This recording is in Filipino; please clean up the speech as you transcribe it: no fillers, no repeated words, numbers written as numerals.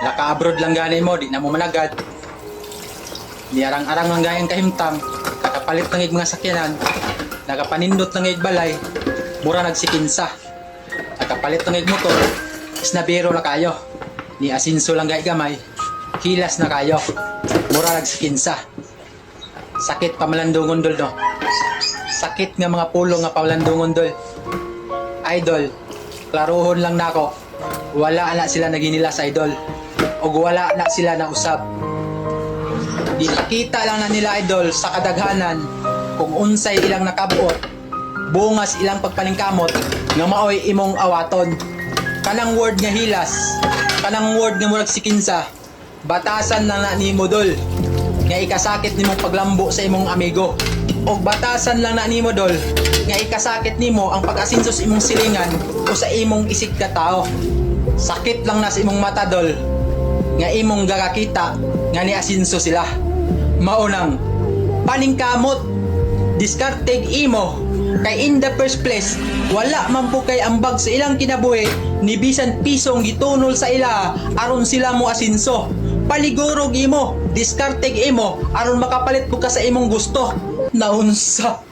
naka-abroad lang gani mo, di na mo managad. Di arang-arang lang gayang kahimtang, kakapalit ng mga sakyanan, nakapanindot ng balay, mura nagsikinsa. Nakapalit ng motor, is nabiro na kayo. Ni asinso lang gay gamay, hilas na kayo, mura nagsikinsa. Sakit pamalandungon dol no. Sakit nga mga pulo nga pamalandungon dol. Idol, klaruhon lang nako. Wala na sila naginila sa idol. O wala na sila na usab. Dinakita lang na nila idol sa kadaghanan kung unsay ilang nakabot, bungas ilang pagpaningkamot nga maoy imong awaton. Kanang word nga hilas, kanang word nga murag sikinsa, batasan lang na nimo dol nga ikasakit nimong paglambo sa imong amigo. O batasan lang na nimo dol nga ikasakit nimo ang pag-asinso sa imong silingan o sa imong isig ka tao. Sakit lang na sa imong mata dol nga imong gakakita nga ni asinso sila. Maunang paningkamot, diskarteg imo kay in the first place wala man po kay ambag sa ilang kinabuhi ni bisan pisong gitunol sa ila aron sila mo asinso. Paligurog imo, diskarteg imo aron makapalit po ka sa imong gusto. Naunsa